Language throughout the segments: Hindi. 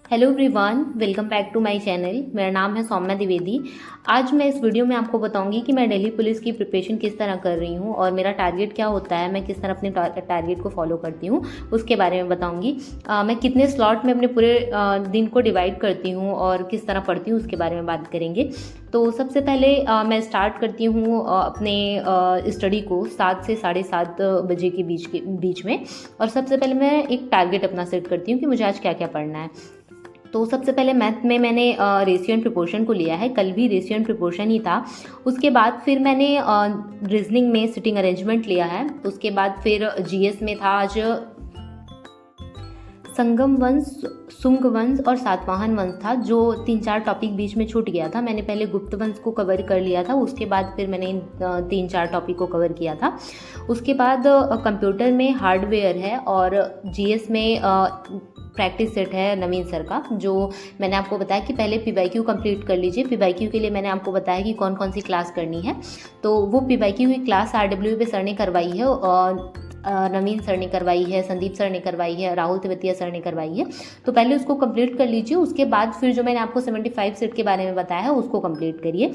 Hello everyone, welcome back to my channel. मेरा नाम है सौम्या द्विवेदी। आज मैं इस वीडियो में आपको बताऊंगी कि मैं दिल्ली पुलिस की प्रिपरेशन किस तरह कर रही हूं और मेरा टारगेट क्या होता है, मैं किस तरह अपने टारगेट को फॉलो करती हूं, उसके बारे में बताऊंगी। मैं कितने स्लॉट में अपने पूरे दिन को डिवाइड करती हूं और किस तरह पढ़ती हूं, उसके बारे में बात करेंगे। तो सबसे पहले मैं स्टार्ट करती हूँ अपने स्टडी को 7 से 7:30 बजे के बीच में। और सबसे पहले मैं एक टारगेट अपना सेट करती हूँ कि मुझे आज क्या क्या पढ़ना है। तो सबसे पहले मैथ में मैंने रेशियो एंड प्रोपोर्शन को लिया है। कल भी रेशियो एंड प्रोपोर्शन ही था। उसके बाद फिर मैंने रीजनिंग में सिटिंग अरेंजमेंट लिया है। उसके बाद फिर जीएस में था आज संगम वंश, शुंग वंश और सातवाहन वंश था, जो 3-4 टॉपिक बीच में छूट गया था। मैंने पहले गुप्त वंश को कवर कर लिया था, उसके बाद फिर मैंने इन 3-4 टॉपिक को कवर किया था। उसके बाद कंप्यूटर में हार्डवेयर है और जीएस में प्रैक्टिस सेट है नवीन सर का, जो मैंने आपको बताया कि पहले पीवाईक्यू कंप्लीट कर लीजिए। पीवाईक्यू के लिए मैंने आपको बताया कि कौन कौन सी क्लास करनी है। तो वो पीवाईक्यू की क्लास आरडब्ल्यू पे सर ने करवाई है और नवीन सर ने करवाई है, संदीप सर ने करवाई है, राहुल तेवतिया सर ने करवाई है। तो पहले उसको कंप्लीट कर लीजिए। उसके बाद फिर जो मैंने आपको 75 सेट के बारे में बताया है उसको कंप्लीट करिए।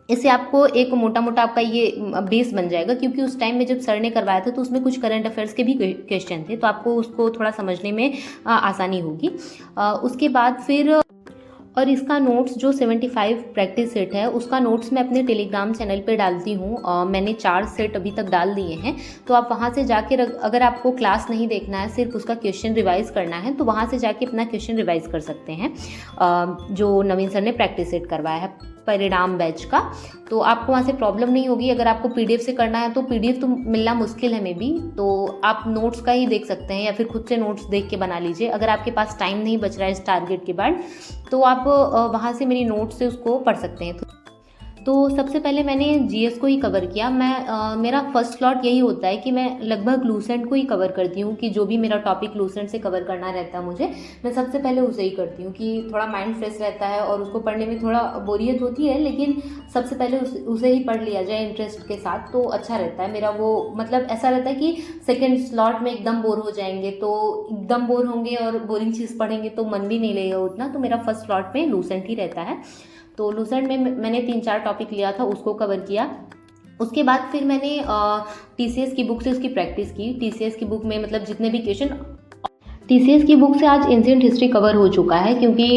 इससे आपको एक मोटा मोटा आपका ये बेस बन जाएगा, क्योंकि उस टाइम में जब सर ने करवाया था तो उसमें कुछ करंट अफेयर्स के भी क्वेश्चन थे, तो आपको उसको थोड़ा समझने में आसानी होगी। उसके बाद फिर और इसका नोट्स जो 75 प्रैक्टिस सेट है उसका नोट्स मैं अपने टेलीग्राम चैनल पे डालती हूँ। मैंने 4 सेट अभी तक डाल दिए हैं। तो आप वहाँ से जाके अगर आपको क्लास नहीं देखना है, सिर्फ उसका क्वेश्चन रिवाइज करना है, तो वहाँ से जाके अपना क्वेश्चन रिवाइज कर सकते हैं, जो नवीन सर ने प्रैक्टिस सेट करवाया है परिणाम बैच का। तो आपको वहाँ से प्रॉब्लम नहीं होगी। अगर आपको पीडीएफ से करना है तो पीडीएफ तो मिलना मुश्किल है मे बी, तो आप नोट्स का ही देख सकते हैं या फिर खुद से नोट्स देख के बना लीजिए। अगर आपके पास टाइम नहीं बच रहा है इस टारगेट के बाद, तो आप वहाँ से मेरी नोट्स से उसको पढ़ सकते हैं। तो सबसे पहले मैंने जीएस को ही कवर किया। मेरा फर्स्ट स्लॉट यही होता है कि मैं लगभग लूसेंट को ही कवर करती हूँ, कि जो भी मेरा टॉपिक लूसेंट से कवर करना रहता है मुझे, मैं सबसे पहले उसे ही करती हूँ, कि थोड़ा माइंड फ्रेश रहता है और उसको पढ़ने में थोड़ा बोरियत होती है, लेकिन सबसे पहले उसे ही पढ़ लिया जाए इंटरेस्ट के साथ तो अच्छा रहता है। मेरा वो मतलब ऐसा रहता है कि सेकेंड स्लॉट में एकदम बोर हो जाएंगे, तो एकदम बोर होंगे और बोरिंग चीज़ पढ़ेंगे तो मन भी नहीं लगेगा उतना। तो मेरा फर्स्ट स्लॉट में लूसेंट ही रहता है। तो लूसेंट में मैंने 3-4 टॉपिक लिया था, उसको कवर किया। उसके बाद फिर मैंने टीसीएस की बुक से उसकी प्रैक्टिस की। टीसीएस की बुक में मतलब जितने भी क्वेश्चन, टीसीएस की बुक से आज एंशिएंट हिस्ट्री कवर हो चुका है, क्योंकि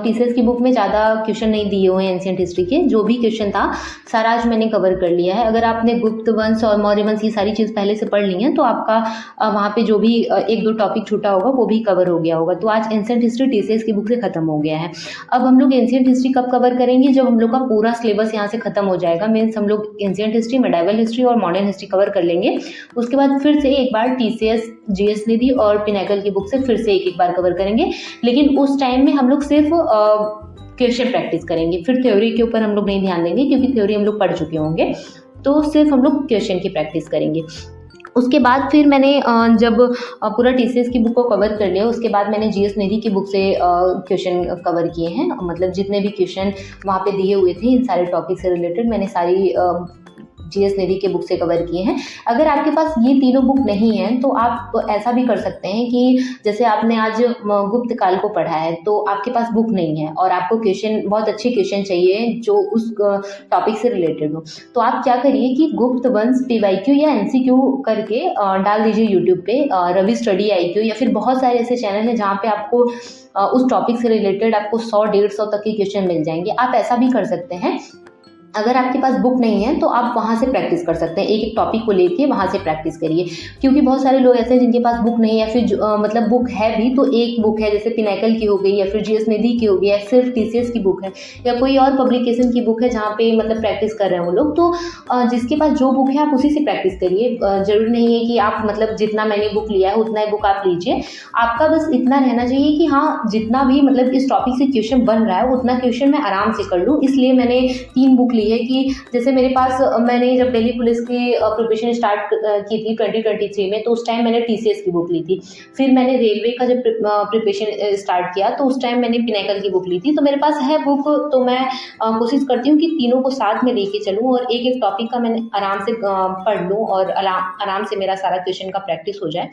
टीसीएस की बुक में ज़्यादा क्वेश्चन नहीं दिए हुए हैं एंशिएंट हिस्ट्री के। जो भी क्वेश्चन था सारा आज मैंने कवर कर लिया है। अगर आपने गुप्त वंश और मौर्य वंश ये सारी चीज़ पहले से पढ़ ली है तो आपका वहाँ पे जो भी 1-2 टॉपिक छूटा होगा वो भी कवर हो गया होगा। तो आज एंशिएंट हिस्ट्री टीसीएस की बुक से खत्म हो गया है। अब हम लोग एंशिएंट हिस्ट्री कब कवर करेंगे? जब हम लोग का पूरा सिलेबस यहाँ से खत्म हो जाएगा। मीन्स हम लोग एंशिएंट हिस्ट्री, मेडाइवल हिस्ट्री और मॉडर्न हिस्ट्री कवर कर लेंगे। उसके बाद फिर से एक बार टीसीएस, जीएस निधि और पिनाकल की बुक से फिर से एक बार कवर करेंगे। लेकिन उस टाइम में हम लोग सिर्फ क्वेश्चन प्रैक्टिस करेंगे, फिर थ्योरी के ऊपर हम लोग नहीं ध्यान देंगे, क्योंकि थ्योरी हम लोग पढ़ चुके होंगे। तो सिर्फ हम लोग क्वेश्चन की प्रैक्टिस करेंगे। उसके बाद फिर मैंने जब पूरा टीसीएस की बुक को कवर कर लिया, उसके बाद मैंने जीएस निधि की बुक से क्वेश्चन कवर किए हैं। मतलब जितने भी क्वेश्चन वहाँ पे दिए हुए थे इन सारे टॉपिक से रिलेटेड मैंने सारी जीएस निधि के बुक से कवर किए हैं। अगर आपके पास ये तीनों बुक नहीं है तो आप ऐसा भी कर सकते हैं कि जैसे आपने आज गुप्त काल को पढ़ा है तो आपके पास बुक नहीं है और आपको क्वेश्चन, बहुत अच्छे क्वेश्चन चाहिए जो उस टॉपिक से रिलेटेड हो, तो आप क्या करिए कि गुप्त वंश पीवाईक्यू या एमसीक्यू करके डाल दीजिए यूट्यूब पे। रवि स्टडी आईक्यू या फिर बहुत सारे ऐसे चैनल हैं जहाँ पे आपको उस टॉपिक से रिलेटेड आपको 100-150 तक के क्वेश्चन मिल जाएंगे। आप ऐसा भी कर सकते हैं। अगर आपके पास बुक नहीं है तो आप वहाँ से प्रैक्टिस कर सकते हैं, एक एक टॉपिक को लेके वहाँ से प्रैक्टिस करिए। क्योंकि बहुत सारे लोग ऐसे हैं जिनके पास बुक नहीं है, या फिर मतलब बुक है भी तो एक बुक है, जैसे पिनाकल की हो गई या फिर जीएस निधि की हो गई, या सिर्फ टीसीएस की बुक है या कोई और पब्लिकेशन की बुक है जहाँ पे मतलब प्रैक्टिस कर रहे हैं वो लोग। तो जिसके पास जो बुक है आप उसी से प्रैक्टिस करिए। जरूरी नहीं है कि आप मतलब जितना मैंने बुक लिया है उतना ही बुक आप लीजिए। आपका बस इतना रहना चाहिए कि हाँ, जितना भी मतलब इस टॉपिक से क्वेश्चन बन रहा है उतना क्वेश्चन मैं आराम से कर लूँ। इसलिए मैंने 3 बुक ली है, कि जैसे मेरे पास, मैंने जब दिल्ली पुलिस की प्रिपरेशन स्टार्ट की थी 2023 में, तो उस टाइम मैंने टीसीएस की बुक ली थी। फिर मैंने रेलवे का जब प्रिपरेशन स्टार्ट किया तो उस टाइम मैंने पिनाकल की बुक ली थी। तो मेरे पास है बुक, तो मैं कोशिश करती हूँ कि तीनों को साथ में लेके चलूँ और एक एक टॉपिक का मैं आराम से पढ़ लूँ और आराम से मेरा सारा क्वेश्चन का प्रैक्टिस हो जाए।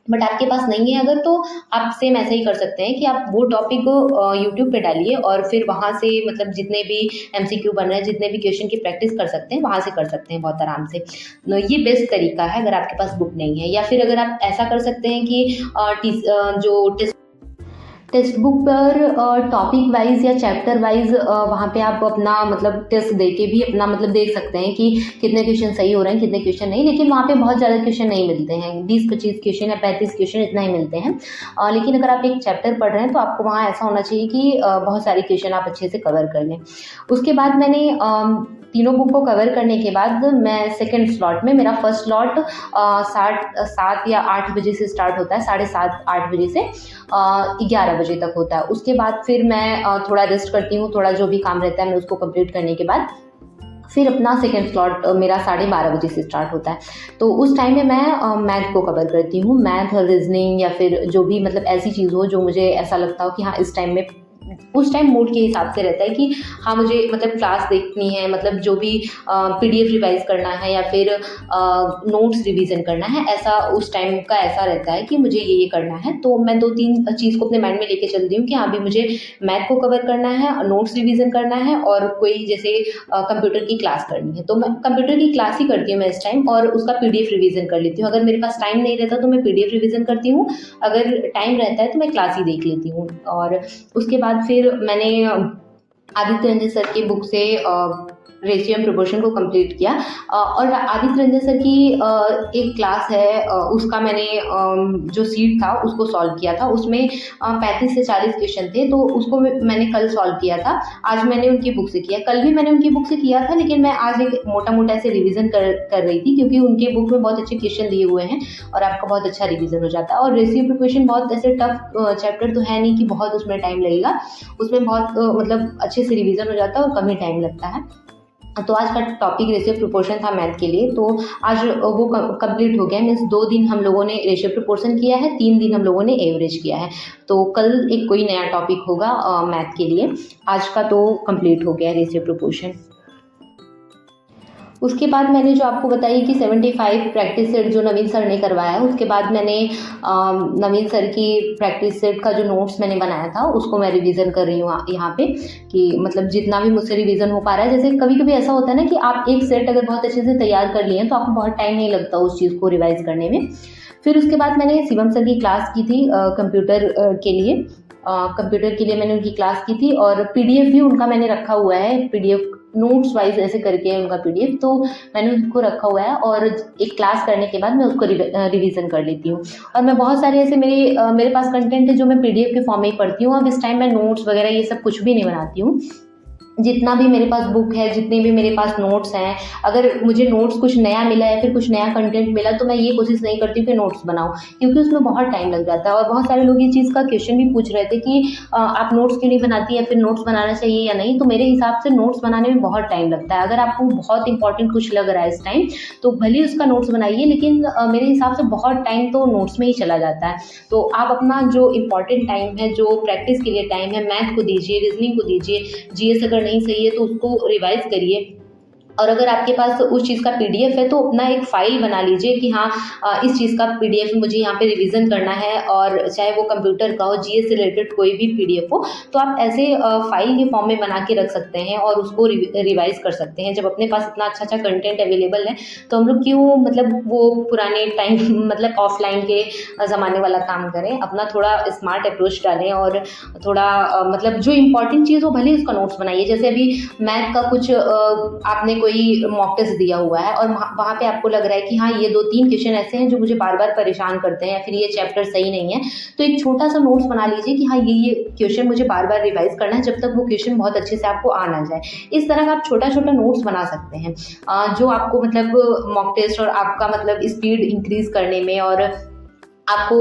बट आपके पास नहीं है अगर, तो आप सेम ऐसा ही कर सकते हैं कि आप वो टॉपिक को यूट्यूब पे डालिए और फिर वहाँ से मतलब जितने भी एमसीक्यू बन रहे हैं, जितने भी क्वेश्चन की प्रैक्टिस कर सकते हैं वहाँ से कर सकते हैं बहुत आराम से। ये बेस्ट तरीका है अगर आपके पास बुक नहीं है। या फिर अगर आप ऐसा कर सकते हैं कि जो टेक्स्ट बुक पर टॉपिक वाइज या चैप्टर वाइज वहाँ पे आप अपना मतलब टेस्ट दे के भी अपना मतलब देख सकते हैं कि कितने क्वेश्चन सही हो रहे हैं, कितने क्वेश्चन नहीं। लेकिन वहाँ पे बहुत ज़्यादा क्वेश्चन नहीं मिलते हैं, 20-25 क्वेश्चन या 35 क्वेश्चन इतना ही मिलते हैं। लेकिन अगर आप एक चैप्टर पढ़ रहे हैं तो आपको वहाँ ऐसा होना चाहिए कि बहुत सारे क्वेश्चन आप अच्छे से कवर कर लें। उसके बाद मैंने तीनों बुक को कवर करने के बाद मैं सेकंड स्लॉट में, मेरा फर्स्ट स्लॉट 7 या 8 बजे से स्टार्ट होता है, 7:30-8 बजे से 11 बजे तक होता है। उसके बाद फिर मैं थोड़ा रेस्ट करती हूँ, थोड़ा जो भी काम रहता है मैं उसको कंप्लीट करने के बाद फिर अपना सेकंड स्लॉट मेरा 12:30 बजे से स्टार्ट होता है। तो उस टाइम में मैं मैथ को कवर करती हूँ, मैथ और रीजनिंग या फिर जो भी मतलब ऐसी चीज़ हो जो मुझे ऐसा लगता हो कि हाँ इस टाइम में, उस टाइम मूड के हिसाब से रहता है कि हाँ मुझे मतलब क्लास देखनी है, मतलब जो भी पीडीएफ रिवाइज करना है या फिर नोट्स रिवीजन करना है, ऐसा उस टाइम का ऐसा रहता है कि मुझे ये करना है। तो मैं 2-3 चीज़ को अपने माइंड में लेके चलती हूँ कि हाँ अभी मुझे मैथ को कवर करना है, नोट्स रिवीजन करना है और कोई जैसे कंप्यूटर की क्लास करनी है। तो मैं कंप्यूटर की क्लास ही करती हूँ मैं इस टाइम, और उसका पीडीएफ रिवीजन कर लेती हूँ। अगर मेरे पास टाइम नहीं रहता तो मैं पीडीएफ रिवीजन करती हूँ, अगर टाइम रहता है तो मैं क्लास ही देख लेती हूँ। और उसके बाद फिर मैंने आदित्य रंजन सर की बुक से रेशियो एंड प्रोपोर्शन को कंप्लीट किया। और आदित्य रंजन सर की एक क्लास है, उसका मैंने जो सीट था उसको सॉल्व किया था। उसमें 35 से 40 क्वेश्चन थे, तो उसको मैंने कल सॉल्व किया था। आज मैंने उनकी बुक से किया, कल भी मैंने उनकी बुक से किया था, लेकिन मैं आज एक मोटा मोटा ऐसे रिविजन कर रही थी, क्योंकि उनके बुक में बहुत अच्छे क्वेश्चन दिए हुए हैं और आपका बहुत अच्छा रिविजन हो जाता है। और रेशियो प्रोपोर्शन बहुत ऐसे टफ चैप्टर तो है नहीं कि बहुत उसमें टाइम लगेगा, उसमें बहुत मतलब अच्छे से रिविजन हो जाता है और कम ही टाइम लगता है। तो आज का टॉपिक रेशियो प्रोपोर्शन था मैथ के लिए, तो आज वो कंप्लीट हो गया। मीन्स 2 दिन हम लोगों ने रेशियो प्रोपोर्शन किया है, 3 दिन हम लोगों ने एवरेज किया है। तो कल एक कोई नया टॉपिक होगा मैथ के लिए। आज का तो कंप्लीट हो गया रेशियो प्रोपोर्शन। उसके बाद मैंने जो आपको बताई कि 75 प्रैक्टिस सेट जो नवीन सर ने करवाया है, उसके बाद मैंने नवीन सर की प्रैक्टिस सेट का जो नोट्स मैंने बनाया था उसको मैं रिवीजन कर रही हूँ यहाँ पे, कि मतलब जितना भी मुझसे रिवीजन हो पा रहा है। जैसे कभी कभी ऐसा होता है ना कि आप एक सेट अगर बहुत अच्छे से तैयार कर लिए तो आपको बहुत टाइम नहीं लगता उस चीज़ को रिवाइज करने में। फिर उसके बाद मैंने शिवम सर की क्लास की थी कंप्यूटर के लिए। कंप्यूटर के लिए मैंने उनकी क्लास की थी और पीडीएफ भी उनका मैंने रखा हुआ है, पीडीएफ नोट्स वाइज ऐसे करके उनका पीडीएफ, तो मैंने उसको रखा हुआ है और एक क्लास करने के बाद मैं उसको रिवीजन कर लेती हूँ। और मैं बहुत सारे ऐसे मेरे पास कंटेंट है जो मैं पीडीएफ के फॉर्म में ही पढ़ती हूँ। अब इस टाइम मैं नोट्स वगैरह ये सब कुछ भी नहीं बनाती हूँ। जितना भी मेरे पास बुक है, जितने भी मेरे पास नोट्स हैं, अगर मुझे नोट्स कुछ नया मिला या फिर कुछ नया कंटेंट मिला तो मैं ये कोशिश नहीं करती कि नोट्स बनाऊं, क्योंकि उसमें बहुत टाइम लग जाता है। और बहुत सारे लोग ये चीज़ का क्वेश्चन भी पूछ रहे थे कि आप नोट्स क्यों नहीं बनाती या फिर नोट्स बनाना चाहिए या नहीं। तो मेरे हिसाब से नोट्स बनाने में बहुत टाइम लगता है। अगर आपको बहुत इंपॉर्टेंट कुछ लग रहा है इस टाइम तो भले उसका नोट्स बनाइए, लेकिन मेरे हिसाब से बहुत टाइम तो नोट्स में ही चला जाता है। तो आप अपना जो इंपॉर्टेंट टाइम है, जो प्रैक्टिस के लिए टाइम है, मैथ को दीजिए, रीजनिंग को दीजिए, जीएस अगर नहीं सही है तो उसको रिवाइज करिए। और अगर आपके पास उस चीज़ का पीडीएफ है तो अपना एक फ़ाइल बना लीजिए कि हाँ इस चीज़ का पीडीएफ मुझे यहाँ पे रिवीजन करना है, और चाहे वो कंप्यूटर का हो, जीएस से रिलेटेड कोई भी पीडीएफ हो, तो आप ऐसे फाइल के फॉर्म में बना के रख सकते हैं और उसको रिवाइज कर सकते हैं। जब अपने पास इतना अच्छा अच्छा कंटेंट अवेलेबल है तो हम लोग क्यों मतलब वो पुराने टाइम मतलब ऑफलाइन के ज़माने वाला काम करें। अपना थोड़ा स्मार्ट अप्रोच डालें और थोड़ा मतलब जो इंपॉर्टेंट चीज़ हो भले उसका नोट्स बनाइए। जैसे अभी मैथ का कुछ आपने कोई मॉक टेस्ट दिया हुआ है और वहाँ पे आपको लग रहा है कि हाँ ये 2-3 क्वेश्चन ऐसे हैं जो मुझे बार बार परेशान करते हैं या फिर ये चैप्टर सही नहीं है, तो एक छोटा सा नोट्स बना लीजिए कि हाँ ये क्वेश्चन मुझे बार बार रिवाइज करना है जब तक वो क्वेश्चन बहुत अच्छे से आपको आ ना जाए। इस तरह का आप छोटा छोटा नोट्स बना सकते हैं जो आपको मतलब मॉक टेस्ट और आपका मतलब स्पीड इंक्रीज करने में और आपको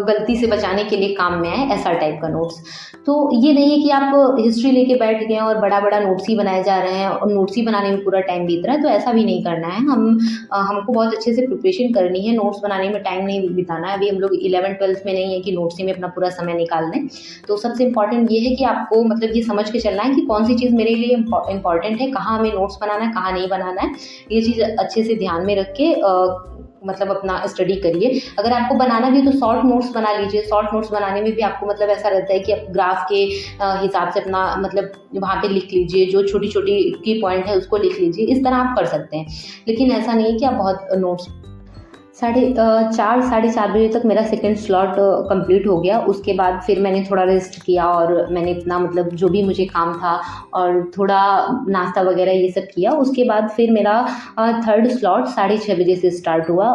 गलती से बचाने के लिए काम में आए, ऐसा टाइप का नोट्स। तो ये नहीं है कि आप हिस्ट्री लेके बैठ गए और बड़ा बड़ा नोट्स ही बनाए जा रहे हैं और नोट्स ही बनाने में पूरा टाइम बीत रहा है, तो ऐसा भी नहीं करना है। हमको बहुत अच्छे से प्रिपरेशन करनी है, नोट्स बनाने में टाइम नहीं बिताना है। अभी हम लोग 11th-12th में नहीं है कि नोट्स ही में अपना पूरा समय निकाल दें। तो सबसे इम्पॉर्टेंट ये है कि आपको मतलब ये समझ के चलना है कि कौन सी चीज़ मेरे लिए इम्पॉर्टेंट है, कहाँ हमें नोट्स बनाना है, कहाँ नहीं बनाना है। ये चीज़ अच्छे से ध्यान में रख के मतलब अपना स्टडी करिए। अगर आपको बनाना भी है तो शॉर्ट नोट्स बना लीजिए। शॉर्ट नोट्स बनाने में भी आपको मतलब ऐसा रहता है कि आप ग्राफ के हिसाब से अपना मतलब वहाँ पे लिख लीजिए, जो छोटी-छोटी की पॉइंट है उसको लिख लीजिए, इस तरह आप कर सकते हैं। लेकिन ऐसा नहीं है कि आप बहुत नोट्स 4 साढ़े 4 बजे तक मेरा सेकंड स्लॉट कंप्लीट हो गया। उसके बाद फिर मैंने थोड़ा रेस्ट किया और मैंने अपना मतलब जो भी मुझे काम था और थोड़ा नाश्ता वगैरह ये सब किया। उसके बाद फिर मेरा थर्ड स्लॉट 6:30 बजे से स्टार्ट हुआ,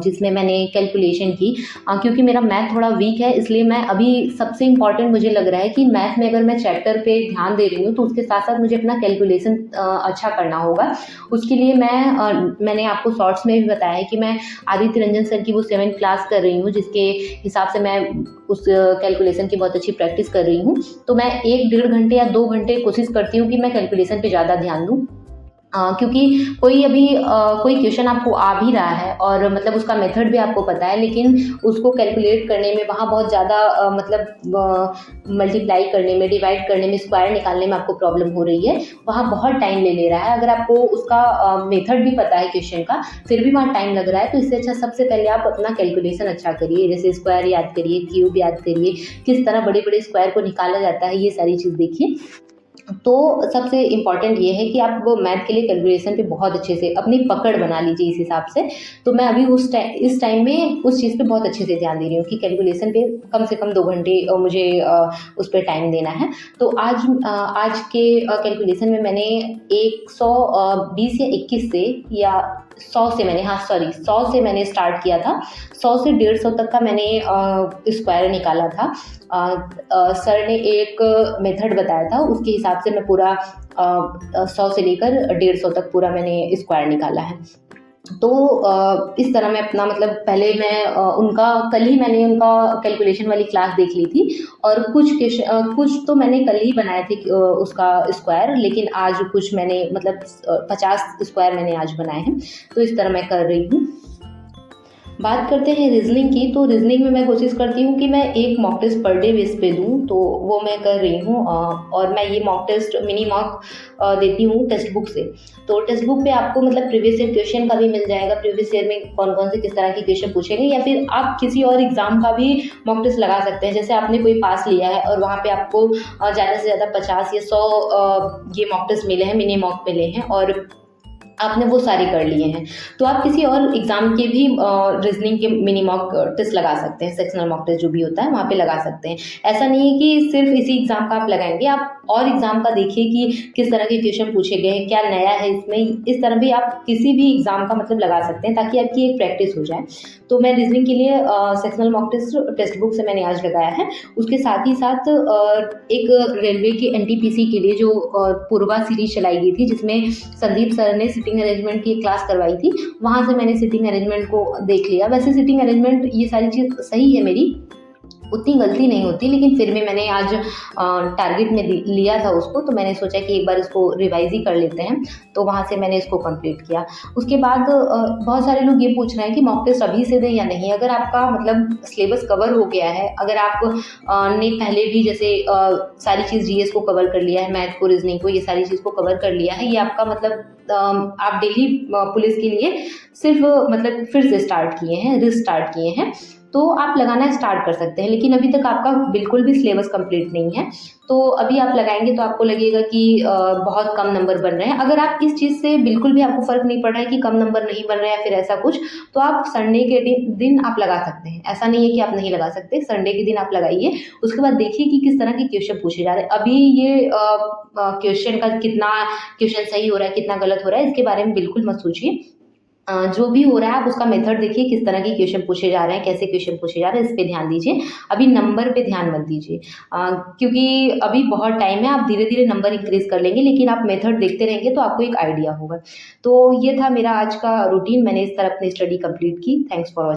जिसमें मैंने कैलकुलेशन की। क्योंकि मेरा मैथ थोड़ा वीक है, इसलिए मैं अभी सबसे इम्पॉर्टेंट मुझे लग रहा है कि मैथ में अगर मैं चैप्टर पे ध्यान दे रही हूँ तो उसके साथ साथ मुझे अपना कैलकुलेशन अच्छा करना होगा। उसके लिए मैंने आपको शॉर्ट्स में भी बताया है कि मैं आदित्य रंजन सर की वो 7th क्लास कर रही हूँ, जिसके हिसाब से मैं उस कैलकुलेशन की बहुत अच्छी प्रैक्टिस कर रही हूँ। तो मैं 1 डेढ़ घंटे या 2 घंटे कोशिश करती हूँ कि मैं कैलकुलेशन पे ज़्यादा ध्यान दूँ। क्योंकि कोई क्वेश्चन आपको आ भी रहा है और मतलब उसका मेथड भी आपको पता है, लेकिन उसको कैलकुलेट करने में वहाँ बहुत ज़्यादा मतलब मल्टीप्लाई करने में, डिवाइड करने में, स्क्वायर निकालने में आपको प्रॉब्लम हो रही है, वहाँ बहुत टाइम ले रहा है। अगर आपको उसका मेथड भी पता है क्वेश्चन का, फिर भी वहाँ टाइम लग रहा है, तो इससे अच्छा सबसे पहले आप अपना कैलकुलेशन अच्छा करिए। जैसे स्क्वायर याद करिए, क्यूब याद करिए, किस तरह बड़े बड़े स्क्वायर को निकाला जाता है, ये सारी चीज़ देखिए। तो सबसे इम्पॉर्टेंट ये है कि आप वो मैथ के लिए कैलकुलेशन पे बहुत अच्छे से अपनी पकड़ बना लीजिए इस हिसाब से। तो मैं अभी इस टाइम में उस चीज़ पे बहुत अच्छे से ध्यान दे रही हूँ कि कैलकुलेशन पे कम से कम 2 घंटे मुझे उस पे टाइम देना है। तो आज के कैलकुलेशन में मैंने 120 या 21 से या 100 से मैंने 100 से मैंने स्टार्ट किया था। 100 से 150 तक का मैंने स्क्वायर निकाला था। सर ने एक मेथड बताया था, उसके हिसाब से मैं पूरा 100 से लेकर 150 तक पूरा मैंने स्क्वायर निकाला है। तो इस तरह मैं अपना मतलब पहले कल ही मैंने उनका कैलकुलेशन वाली क्लास देख ली थी और कुछ तो मैंने कल ही बनाए थे उसका स्क्वायर, लेकिन आज कुछ मैंने मतलब 50 स्क्वायर मैंने आज बनाए हैं। तो इस तरह मैं कर रही हूँ। बात करते हैं रीजनिंग की, तो रीजनिंग में मैं कोशिश करती हूँ कि मैं एक मॉक टेस्ट पर डे बेस पे दूँ, तो वो मैं कर रही हूँ। और मैं ये मॉक टेस्ट मिनी मॉक देती हूँ टेक्स्ट बुक से। तो टेक्स्ट बुक पे आपको मतलब प्रीवियस ईयर क्वेश्चन का भी मिल जाएगा, प्रीवियस ईयर में कौन कौन से किस तरह के क्वेश्चन पूछे गए, या फिर आप किसी और एग्जाम का भी मॉक टेस्ट लगा सकते हैं। जैसे आपने कोई पास लिया है और वहाँ पे आपको ज़्यादा से ज़्यादा 50 या 100 ये मॉक टेस्ट मिले हैं, मिनी मॉक मिले हैं और आपने वो सारे कर लिए हैं, तो आप किसी और एग्ज़ाम के भी रीजनिंग के मिनी मॉक टेस्ट लगा सकते हैं। सेक्शनल मॉक टेस्ट जो भी होता है वहाँ पे लगा सकते हैं। ऐसा नहीं है कि सिर्फ इसी एग्ज़ाम का आप लगाएंगे, आप और एग्ज़ाम का देखिए कि किस तरह के क्वेश्चन पूछे गए हैं, क्या नया है इसमें। इस तरह भी आप किसी भी एग्ज़ाम का मतलब लगा सकते हैं ताकि आपकी एक प्रैक्टिस हो जाए। तो मैं रीजनिंग के लिए सेक्शनल मॉक टेक्स्ट बुक से मैंने आज लगाया है। उसके साथ ही साथ एक रेलवे की एनटीपीसी के लिए जो पूर्वा सीरीज चलाई गई थी, जिसमें संदीप सर ने सिटिंग अरेंजमेंट की क्लास करवाई थी, वहाँ से मैंने सिटिंग अरेंजमेंट को देख लिया। वैसे सिटिंग अरेंजमेंट ये सारी चीज़ सही है मेरी, उतनी गलती नहीं होती, लेकिन फिर भी मैंने आज टारगेट में लिया था उसको, तो मैंने सोचा कि एक बार इसको रिवाइज ही कर लेते हैं, तो वहाँ से मैंने इसको कंप्लीट किया। उसके बाद बहुत सारे लोग ये पूछ रहे हैं कि मॉक टेस्ट अभी से दें या नहीं। अगर आपका मतलब सिलेबस कवर हो गया है, अगर आप ने पहले भी जैसे सारी चीज़ जीएस को कवर कर लिया है, मैथ को, रीजनिंग को, ये सारी चीज़ को कवर कर लिया है, ये आपका मतलब आप डेली पुलिस के लिए सिर्फ मतलब फिर से स्टार्ट किए हैं, रिस्टार्ट किए हैं, तो आप लगाना स्टार्ट कर सकते हैं। लेकिन अभी तक आपका बिल्कुल भी सिलेबस कंप्लीट नहीं है, तो अभी आप लगाएंगे तो आपको लगेगा कि बहुत कम नंबर बन रहे हैं। अगर आप इस चीज़ से बिल्कुल भी आपको फ़र्क नहीं पड़ रहा है कि कम नंबर नहीं बन रहे हैं या फिर ऐसा कुछ, तो आप संडे के दिन आप लगा सकते हैं। ऐसा नहीं है कि आप नहीं लगा सकते, संडे के दिन आप लगाइए। उसके बाद देखिए कि किस तरह के क्वेश्चन पूछे जा रहे हैं। अभी ये क्वेश्चन का कितना क्वेश्चन सही हो रहा है, कितना गलत हो रहा है, इसके बारे में बिल्कुल मत सोचिए। जो भी हो रहा है आप उसका मेथड देखिए, किस तरह के क्वेश्चन पूछे जा रहे हैं, कैसे क्वेश्चन पूछे जा रहे हैं, इस पे ध्यान दीजिए। अभी नंबर पे ध्यान मत दीजिए, क्योंकि अभी बहुत टाइम है, आप धीरे धीरे नंबर इंक्रीज कर लेंगे, लेकिन आप मेथड देखते रहेंगे तो आपको एक आइडिया होगा। तो ये था मेरा आज का रूटीन, मैंने इस तरह अपनी स्टडी कंप्लीट की। Thanks for watching.